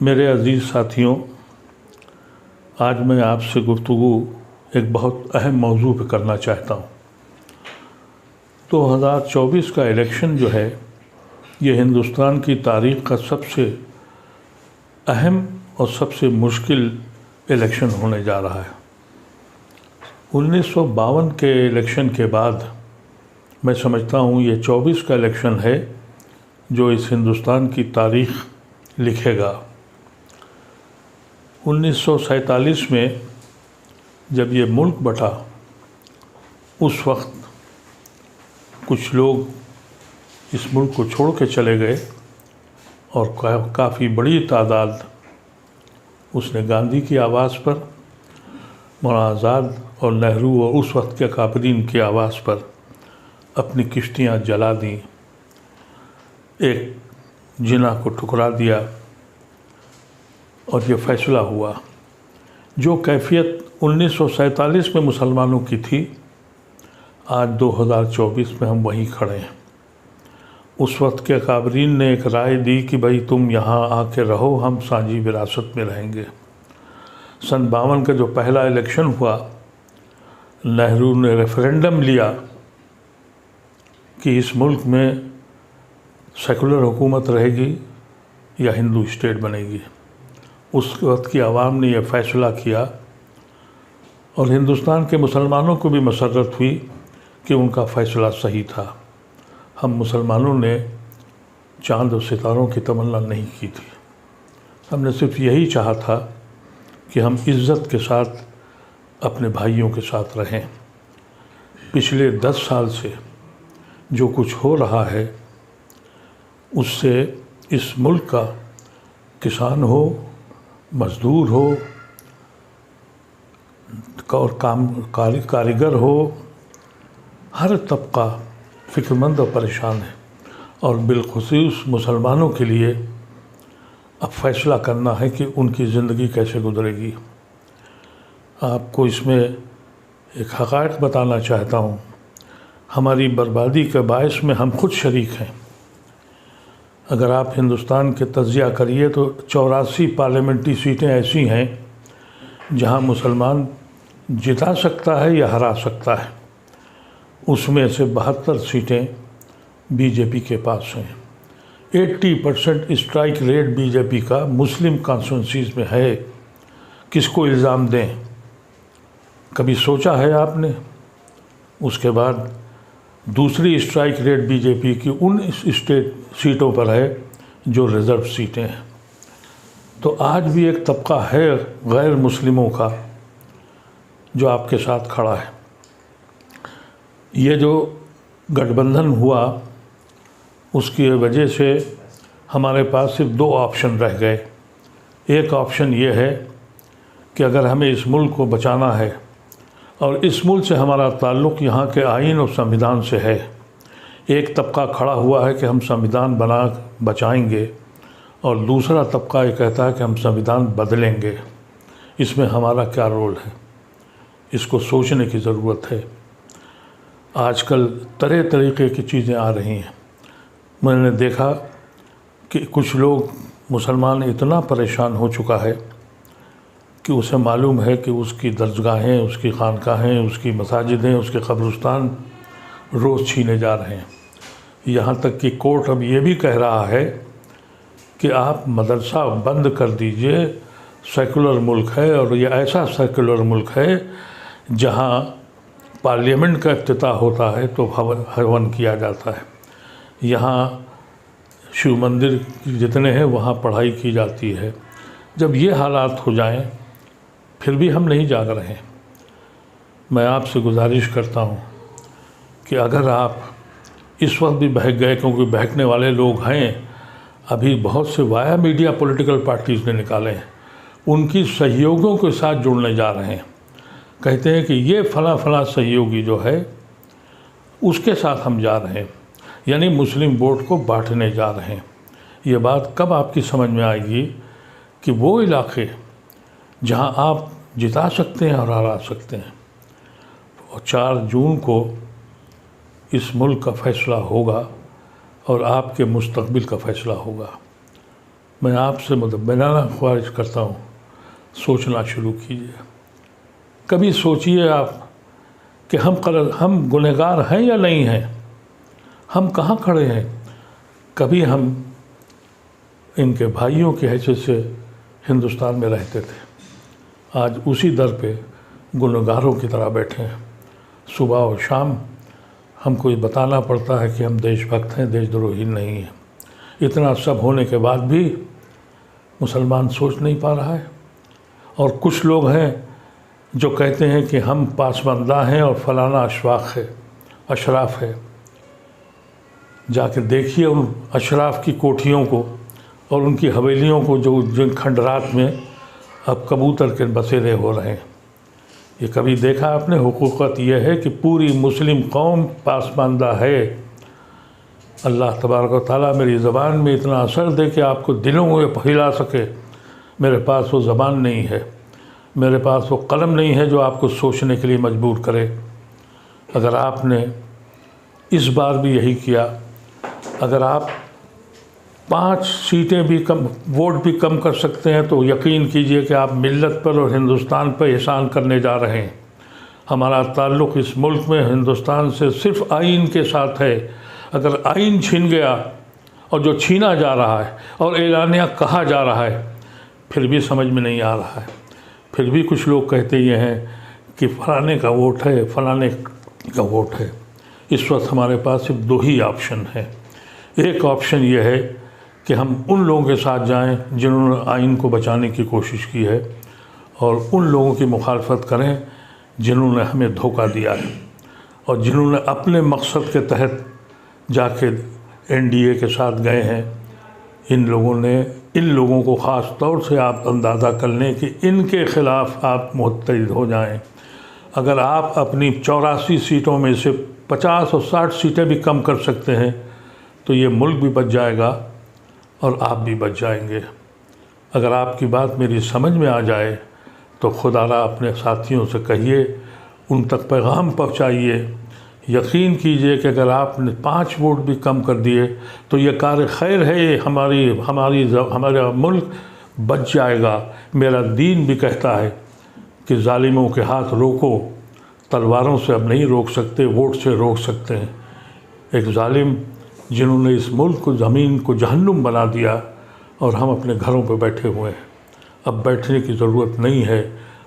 मेरे अज़ीज़ साथियों, आज मैं आपसे गुफ्तगू एक बहुत अहम मौजू पर करना चाहता हूँ। 2024 का इलेक्शन जो है, ये हिंदुस्तान की तारीख़ का सबसे अहम और सबसे मुश्किल इलेक्शन होने जा रहा है। 1952 के इलेक्शन के बाद मैं समझता हूँ ये 24 का इलेक्शन है जो इस हिंदुस्तान की तारीख़ लिखेगा। 1947 में जब ये मुल्क बटा, उस वक्त कुछ लोग इस मुल्क को छोड़ के चले गए और काफ़ी बड़ी तादाद उसने गांधी की आवाज़ पर, मौलाना आज़ाद और नेहरू और उस वक्त के काबरीन की आवाज़ पर अपनी किश्तियाँ जला दी, एक जिना को ठुकरा दिया और ये फ़ैसला हुआ। जो कैफियत 1947 में मुसलमानों की थी, आज 2024 में हम वहीं खड़े हैं। उस वक्त के काबरीन ने एक राय दी कि भाई तुम यहाँ आके रहो, हम साझी विरासत में रहेंगे। सन 52 का जो पहला इलेक्शन हुआ, नेहरू ने रेफरेंडम लिया कि इस मुल्क में सेकुलर हुकूमत रहेगी या हिंदू स्टेट बनेगी। उस वक्त की आवाम ने यह फ़ैसला किया और हिंदुस्तान के मुसलमानों को भी मसर्रत हुई कि उनका फ़ैसला सही था। हम मुसलमानों ने चाँद और सितारों की तमन्ना नहीं की थी, हमने सिर्फ यही चाहा था कि हम इज़्ज़त के साथ अपने भाइयों के साथ रहें। पिछले 10 साल से जो कुछ हो रहा है, उससे इस मुल्क का किसान हो, मज़दूर हो और कारीगर हो, हर तबका फ़िक्रमंद और परेशान है। और बिलख़ुसूस मुसलमानों के लिए अब फ़ैसला करना है कि उनकी ज़िंदगी कैसे गुज़रेगी। आपको इसमें एक हक़ाइक़ बताना चाहता हूँ। हमारी बर्बादी के बायस में हम खुद शरीक हैं। अगर आप हिंदुस्तान के तज़किया करिए तो 84 पार्लियामेंट्री सीटें ऐसी हैं जहां मुसलमान जिता सकता है या हरा सकता है। उसमें से 72 सीटें बीजेपी के पास हैं। 80% स्ट्राइक रेट बीजेपी का मुस्लिम कॉन्स्टिट्यूंसीज़ में है। किसको इल्ज़ाम दें? कभी सोचा है आपने? उसके बाद दूसरी स्ट्राइक रेट बीजेपी की उन स्टेट सीटों पर है जो रिज़र्व सीटें हैं। तो आज भी एक तबका है गैर मुस्लिमों का जो आपके साथ खड़ा है। ये जो गठबंधन हुआ, उसकी वजह से हमारे पास सिर्फ 2 ऑप्शन रह गए। एक ऑप्शन ये है कि अगर हमें इस मुल्क को बचाना है और इस मुल्क से हमारा ताल्लुक़ यहाँ के आइन और संविधान से है, एक तबका खड़ा हुआ है कि हम संविधान बना बचाएंगे और दूसरा तबका ये कहता है कि हम संविधान बदलेंगे। इसमें हमारा क्या रोल है, इसको सोचने की ज़रूरत है। आजकल तरह तरीक़े की चीज़ें आ रही हैं। मैंने देखा कि कुछ लोग, मुसलमान इतना परेशान हो चुका है कि उसे मालूम है कि उसकी दरगाहें, उसकी खानकाहें, उसकी मसाजिदें, उसके कब्रिस्तान रोज़ छीने जा रहे हैं। यहाँ तक कि कोर्ट अब ये भी कह रहा है कि आप मदरसा बंद कर दीजिए। सेकुलर मुल्क है और ये ऐसा सेकुलर मुल्क है जहाँ पार्लियामेंट का इफ्तिताह होता है तो हवन किया जाता है। यहाँ शिव मंदिर जितने हैं वहाँ पढ़ाई की जाती है। जब ये हालात हो जाएं, फिर भी हम नहीं जाग रहे हैं। मैं आपसे गुजारिश करता हूँ कि अगर आप इस वक्त भी बहक गए, क्योंकि बहकने वाले लोग हैं, अभी बहुत से वाया मीडिया पॉलिटिकल पार्टीज़ ने निकाले हैं, उनकी सहयोगियों के साथ जुड़ने जा रहे हैं। कहते हैं कि ये फ़ला सहयोगी जो है उसके साथ हम जा रहे हैं, यानी मुस्लिम वोट को बांटने जा रहे हैं। ये बात कब आपकी समझ में आएगी कि वो इलाके जहां आप जिता सकते हैं और हरा सकते हैं। और 4 जून को इस मुल्क का फ़ैसला होगा और आपके मुस्तकबिल का फ़ैसला होगा। मैं आपसे मुतब्बिनाना ख्वाहिश करता हूँ, सोचना शुरू कीजिए। कभी सोचिए आप कि हम गुनहगार हैं या नहीं हैं, हम कहाँ खड़े हैं। कभी हम इनके भाइयों की हैसियत से हिंदुस्तान में रहते थे, आज उसी दर पे गुनहगारों की तरह बैठे हैं। सुबह और शाम हमको ये बताना पड़ता है कि हम देशभक्त हैं, देशद्रोही नहीं हैं। इतना सब होने के बाद भी मुसलमान सोच नहीं पा रहा है। और कुछ लोग हैं जो कहते हैं कि हम पासबंदा हैं और फलाना अशराफ है। जाके देखिए उन अशराफ की कोठियों को और उनकी हवेलियों को, जो जिन खंडरात में अब कबूतर के बसेरे हो रहे हैं। ये कभी देखा आपने? हुकूकत यह है कि पूरी मुस्लिम कौम पासमानदा है। अल्लाह तबारक व तआला मेरी ज़बान में इतना असर दे कि आपको दिलों में फैला सके। मेरे पास वो ज़बान नहीं है, मेरे पास वो कलम नहीं है जो आपको सोचने के लिए मजबूर करे। अगर आपने इस बार भी यही किया, अगर आप 5 सीटें भी कम, वोट भी कम कर सकते हैं, तो यकीन कीजिए कि आप मिल्लत पर और हिंदुस्तान पर एहसान करने जा रहे हैं। हमारा ताल्लुक़ इस मुल्क में हिंदुस्तान से सिर्फ़ आइन के साथ है। अगर आइन छीन गया, और जो छीना जा रहा है और एलानिया कहा जा रहा है, फिर भी समझ में नहीं आ रहा है। फिर भी कुछ लोग कहते ये हैं कि फलाने का वोट है, फलाने का वोट है। इस वक्त हमारे पास सिर्फ 2 ही ऑप्शन है। एक ऑप्शन ये है कि हम उन लोगों के साथ जाएं जिन्होंने आइन को बचाने की कोशिश की है, और उन लोगों की मुखालफत करें जिन्होंने हमें धोखा दिया है और जिन्होंने अपने मकसद के तहत जाके एनडीए के साथ गए हैं। इन लोगों को ख़ास तौर से आप अंदाज़ा कर लें कि इनके ख़िलाफ़ आप मुत्तहिद हो जाएं। अगर आप अपनी 84 सीटों में से 50 और 60 सीटें भी कम कर सकते हैं, तो ये मुल्क भी बच जाएगा और आप भी बच जाएंगे। अगर आपकी बात मेरी समझ में आ जाए तो खुदारा अपने साथियों से कहिए, उन तक पैगाम पहुँचाइए। यकीन कीजिए कि अगर आपने 5 वोट भी कम कर दिए तो ये कार खैर है, हमारा मुल्क बच जाएगा। मेरा दीन भी कहता है कि जालिमों के हाथ रोको, तलवारों से अब नहीं रोक सकते, वोट से रोक सकते हैं। एक जालिम जिन्होंने इस मुल्क को, ज़मीन को जहन्नुम बना दिया, और हम अपने घरों पर बैठे हुए हैं। अब बैठने की ज़रूरत नहीं है।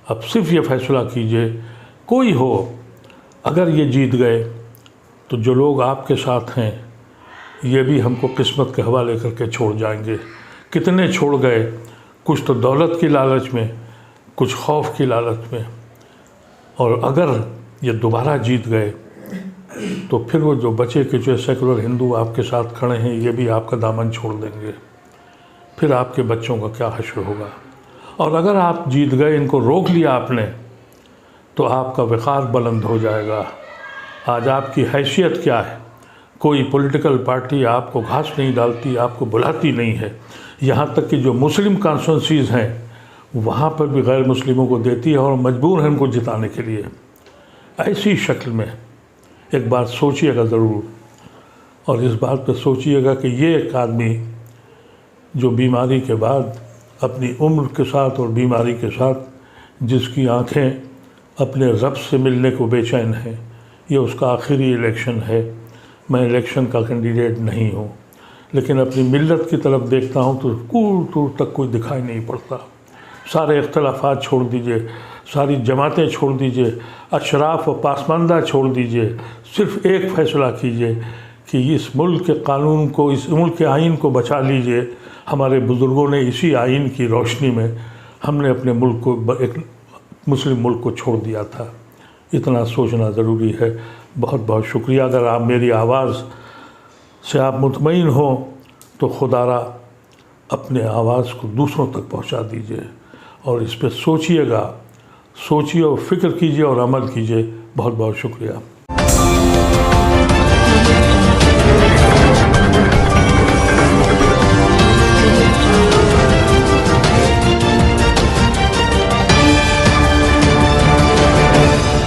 अब सिर्फ ये फ़ैसला कीजिए, कोई हो, अगर ये जीत गए तो जो लोग आपके साथ हैं ये भी हमको किस्मत के हवाले करके छोड़ जाएंगे। कितने छोड़ गए, कुछ तो दौलत की लालच में, कुछ खौफ की लालच में। और अगर ये दोबारा जीत गए तो फिर वो जो बचे के जो सेकुलर हिंदू आपके साथ खड़े हैं, ये भी आपका दामन छोड़ देंगे। फिर आपके बच्चों का क्या हश्र होगा। और अगर आप जीत गए, इनको रोक लिया आपने, तो आपका वक़ार बुलंद हो जाएगा। आज आपकी हैसियत क्या है? कोई पॉलिटिकल पार्टी आपको घास नहीं डालती, आपको बुलाती नहीं है। यहाँ तक कि जो मुस्लिम कॉन्स्टिट्यूंसीज़ हैं वहाँ पर भी गैर मुस्लिमों को देती है और मजबूर है उनको जिताने के लिए। ऐसी शक्ल में एक बात सोचिएगा ज़रूर, और इस बात पर सोचिएगा कि ये एक आदमी जो बीमारी के बाद अपनी उम्र के साथ और बीमारी के साथ जिसकी आँखें अपने रब से मिलने को बेचैन हैं, ये उसका आखिरी इलेक्शन है। मैं इलेक्शन का कैंडिडेट नहीं हूँ, लेकिन अपनी मिल्लत की तरफ देखता हूँ तो दूर दूर तक कोई दिखाई नहीं पड़ता। सारे इख्तलाफात छोड़ दीजिए, सारी जमातें छोड़ दीजिए, अशराफ व पासमानदा छोड़ दीजिए। सिर्फ़ एक फ़ैसला कीजिए कि इस मुल्क के कानून को, इस मुल्क के आइन को बचा लीजिए। हमारे बुज़ुर्गों ने इसी आइन की रोशनी में हमने अपने मुल्क को, एक मुस्लिम मुल्क को छोड़ दिया था। इतना सोचना ज़रूरी है। बहुत बहुत शुक्रिया। अगर आप मेरी आवाज़ से आप मुतमईन हो तो खुदारा अपने आवाज़ को दूसरों तक पहुंचा दीजिए और इस पर सोचिएगा, सोचिए और फ़िक्र कीजिए और अमल कीजिए। बहुत बहुत शुक्रिया।